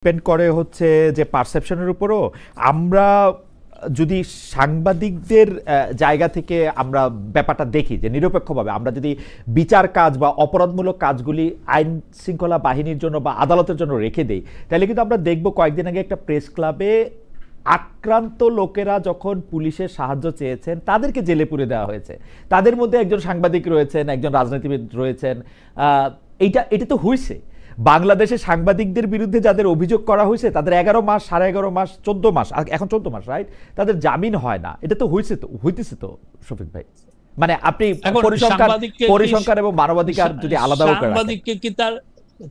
Depend করে হচ্ছে যে পারসেপশনের উপরও। আমরা যদি সাংবাদিকদের জায়গা থেকে আমরা ব্যাপারটা দেখি যে নিরপেক্ষভাবে আমরা যদি বিচার কাজ বা অপরাধমূলক কাজগুলি আইন শৃঙ্খলা বাহিনীর জন্য বা আদালতের জন্য রেখে দেই, তাহলে কিন্তু আমরা দেখব কয়েকদিন আগে একটা প্রেস ক্লাবে আক্রান্ত লোকেরা যখন পুলিশের সাহায্য চেয়েছেন তাদেরকে জেলে পুরে দেওয়া হয়েছে। তাদের মধ্যে একজন সাংবাদিক রয়েছেন, একজন রাজনীতিবিদ রয়েছেন। এটা তো হয়েছে। বাংলাদেশের সাংবাদিকদের বিরুদ্ধে যাদের অভিযোগ করা হয়েছে তাদের 11 মাস, 11.5 মাস, 14 মাস, এখন 14 মাস, রাইট, তাদের জামিন হয় না। এটা তো হইতেছে তো শফিক ভাই। মানে আপনি পরিসংখ্যান এবং মানবাধিকার যদি আলাদা করে সাংবাদিককে কি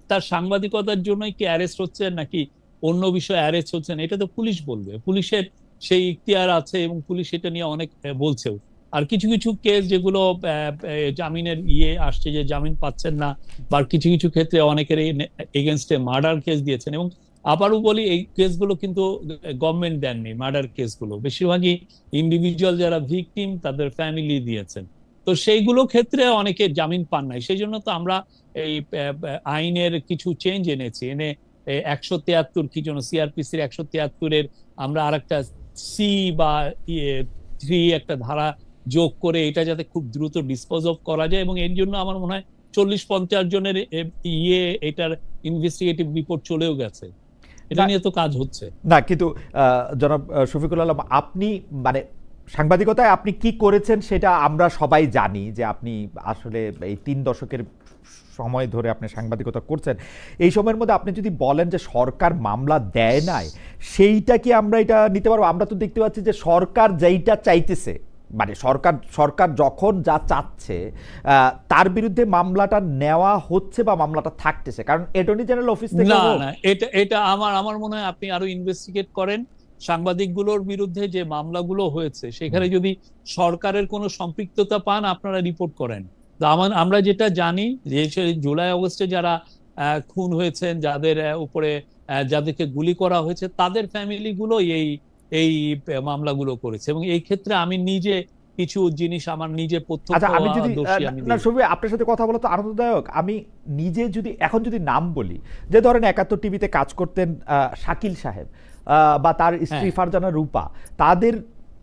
তার সাংবাদিকতার জন্যই কি অ্যারেস্ট হচ্ছে নাকি অন্য বিষয়ে অ্যারেস্ট হচ্ছেন, এটা তো পুলিশ বলবে। পুলিশের সেই ইখতিয়ার আছে এবং পুলিশ এটা নিয়ে অনেক বলছেও। আর কিছু কিছু কেস যেগুলো জামিনের আসছে যে জামিন পাচ্ছেন না, বা কিছু কিছু ক্ষেত্রে অনেকের এগেনস্টে মার্ডার কেস দিয়েছেন। এবং আবারও বলি, এই কেসগুলো কিন্তু গভর্নমেন্ট দেননি। মার্ডার কেসগুলো বেশিরভাগই ইন্ডিভিজুয়াল যারা ভিকটিম তাদের ফ্যামিলি দিয়েছেন। তো সেইগুলো ক্ষেত্রে অনেকে জামিন পান নাই। সেই জন্য তো আমরা এই আইনের কিছু চেঞ্জ এনেছি, এনে 173 কি জন্য সিআরপিসির 173-এর আমরা আরেকটা সি বা 3 একটা ধারা যোগ করে এটা যাতে খুব দ্রুত ডিসপোজ অফ করা যায়। এবং এর জন্য আমার মনে হয় 40-50 জনের এটার ইনভেস্টিগেটিভ রিপোর্ট চলেও গেছে। এটা নিয়ে তো কাজ হচ্ছে না। কিন্তু জনাব শফিকুল আলম, আপনি মানে সাংবাদিকতায় আপনি কি করেছেন সেটা আমরা সবাই জানি, যে আপনি আসলে এই 3 দশকের সময় ধরে আপনি সাংবাদিকতা করছেন। এই সময়ের মধ্যে আপনি যদি বলেন যে সরকার মামলা দেয় নাই, সেইটা কি আমরা এটা নিতে পারবো? আমরা তো দেখতে পাচ্ছি যে সরকার যেইটা চাইতেছে, মানে সরকার যখন যা চাচ্ছে তার বিরুদ্ধে মামলাটা নেওয়া হচ্ছে বা মামলাটা থাকতেছে, কারণ অ্যাটর্নি জেনারেল অফিস থেকে না, এটা আমার মনে হয় আপনি আরো ইনভেস্টিগেট করেন। সাংবাদিকগুলোর বিরুদ্ধে যে মামলাগুলো হয়েছে সেখানে যদি সরকারের কোনো সম্পৃক্ততা পান আপনারা রিপোর্ট করেন। আমরা যেটা জানি যে জুলাই আগস্টে যারা খুন হয়েছেন, যাদের উপরে যাদেরকে গুলি করা হয়েছে, তাদের ফ্যামিলিগুলো এই মামলাগুলো করেছে। এবং এই ক্ষেত্রে আমি নিজে কিছু জিনিস আমার নিজে আপনার সাথে কথা বলা তো আনন্দদায়ক। আমি নিজে এখন যদি নাম বলি, যে ধরেন 71 টিভিতে কাজ করতেন শাকিল সাহেব বা তার স্ত্রী ফারজানা রূপা, তাদের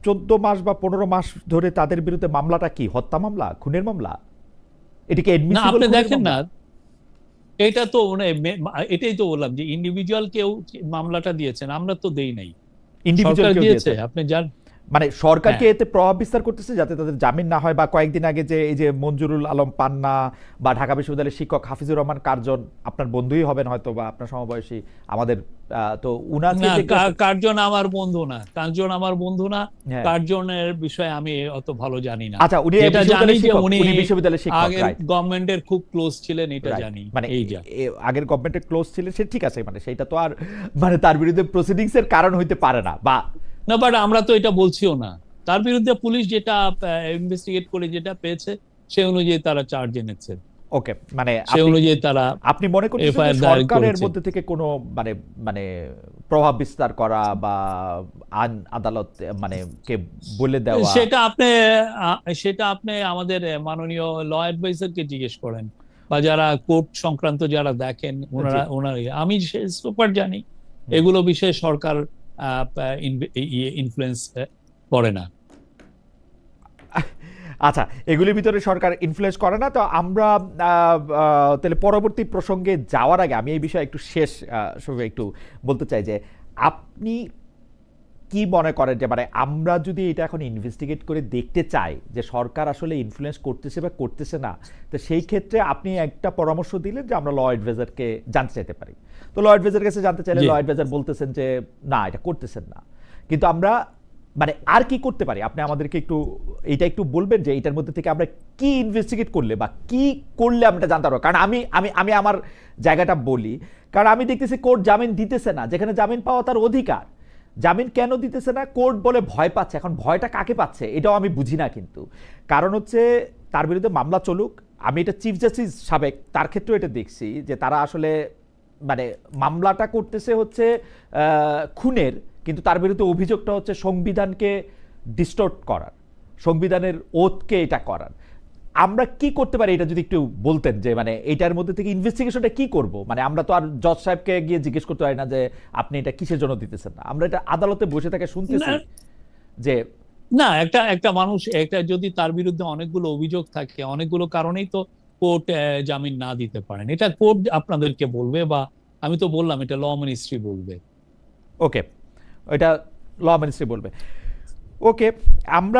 14 মাস বা 15 মাস ধরে তাদের বিরুদ্ধে মামলাটা কি হত্যা মামলা, খুনের মামলা? এটাকে আপনি দেখেন না, এটা তো এটাই তো বললাম যে ইন্ডিভিজুয়াল কেউ মামলাটা দিয়েছেন, আমরা তো দেই নাই, সরকার দিয়েছে। আপনি জানেন, মানে সরকারকে এতে প্রভাব বিস্তার করতেছে যাতে তাদের জামিন না হয়। বা কয়েকদিন আগে যে এই যে মঞ্জুরুল আলম পান্না বা ঢাকা বিশ্ববিদ্যালয়ের শিক্ষক হাফিজুর রহমান কার্জন, আপনার বন্ধুই হবেন হয়তো বা আপনার সমবয়সী আমাদের, তো কার্জন আমার বন্ধু না, কার্জনের বিষয়ে আমি অত ভালো জানি না। আচ্ছা, উনি বিশ্ববিদ্যালয়ের শিক্ষক, আগের গভর্নমেন্টের খুব ক্লোজ ছিলেন, এটা জানি। মানে আগের গভর্নমেন্টের ক্লোজ ছিলেন, সে ঠিক আছে, মানে সেটা তো আর মানে তার বিরুদ্ধে প্রসিডিংস এর কারণ হইতে পারে না। বাট আমরা তো এটা বলছিও না। তার বিরুদ্ধে পুলিশ যেটা ইনভেস্টিগেট করে যেটা পেয়েছে সে অনুযায়ী তারা চার্জ এনেছে। ওকে, মানে সে অনুযায়ী তারা, আপনি মনে করছেন সরকারের মধ্যে থেকে কোনো মানে প্রভাব বিস্তার করা বা আদালত মানে কে বলে দেওয়া, সেটা আপনি আমাদের মাননীয় ল অ্যাডভাইজারকে জিজ্ঞেস করেন, বা যারা কোর্ট সংক্রান্ত যারা দেখেন ওনারা। আমি সুপার জানি এগুলো বিষয়ে সরকার ইনফ্লুয়েন্স করে না। আচ্ছা, এগুলির ভিতরে সরকার ইনফ্লুয়েন্স করে না। তো আমরা তাহলে পরবর্তী প্রসঙ্গে যাওয়ার আগে আমি এই বিষয়ে একটু একটু বলতে চাই যে আপনি কি মনে করেন যে মানে আমরা যদি এটা এখন ইনভেস্টিগেট করে দেখতে চাই যে সরকার আসলে ইনফ্লুয়েন্স করতেছে বা করতেছে না, তো সেই ক্ষেত্রে আপনি একটা পরামর্শ দিলেন যে আমরা ল অ্যাডভাইজারকে জানতে চাইতে পারি। তো ল অ্যাডভাইজার কাছে জানতে চাইলে ল অ্যাডভাইজার বলতেছেন যে না, এটা করতেছেন না। কিন্তু আমরা মানে আর কি করতে পারি? আপনি আমাদেরকে একটু বলবেন যে এটার মধ্যে থেকে আমরা কি ইনভেস্টিগেট করলে বা কি করলে আমরা জানতে পারবো। কারণ আমি আমার জায়গাটা বলি, কারণ আমি দেখতেছি কোর্ট জামিন দিতেছে না, যেখানে জামিন পাওয়া তার অধিকার। জামিন কেন দিতেছে না? কোর্ট বলে ভয় পাচ্ছে। এখন ভয়টা কাকে পাচ্ছে এটাও আমি বুঝি না। কিন্তু কারণ হচ্ছে তার বিরুদ্ধে মামলা চলুক। আমি এটা চিফ জাস্টিস সাবেক, তার ক্ষেত্রেও এটা দেখছি যে তারা আসলে মানে মামলাটা করতেছে হচ্ছে খুনের, কিন্তু তার বিরুদ্ধে অভিযোগটা হচ্ছে সংবিধানকে ডিস্টর্ট করার, সংবিধানের ওথকে এটা করার। আমরা কি করতে পারি এটা যদি একটু বলতেন, যে মানে এটার মধ্যে থেকে ইনভেস্টিগেশনটা কি করব? মানে আমরা তো আর জজ সাহেবকে গিয়ে জিজ্ঞেস করতে পারি না যে আপনি এটা কিসের জন্য দিতেছেন না, আমরা এটা আদালতে বসে থেকে শুনতেছি না, যে না, একটা একটা মানুষ, একটা যদি তার বিরুদ্ধে অনেকগুলো অভিযোগ থাকে, অনেকগুলো কারণেই তো কোর্ট জামিন না দিতে পারেন। এটা কোর্ট আপনাদেরকে বলবে, বা আমি তো বললাম এটা ল মিনিস্ট্রি বলবে। ওকে, এটা ল মিনিস্ট্রি বলবে। ওকে, আমরা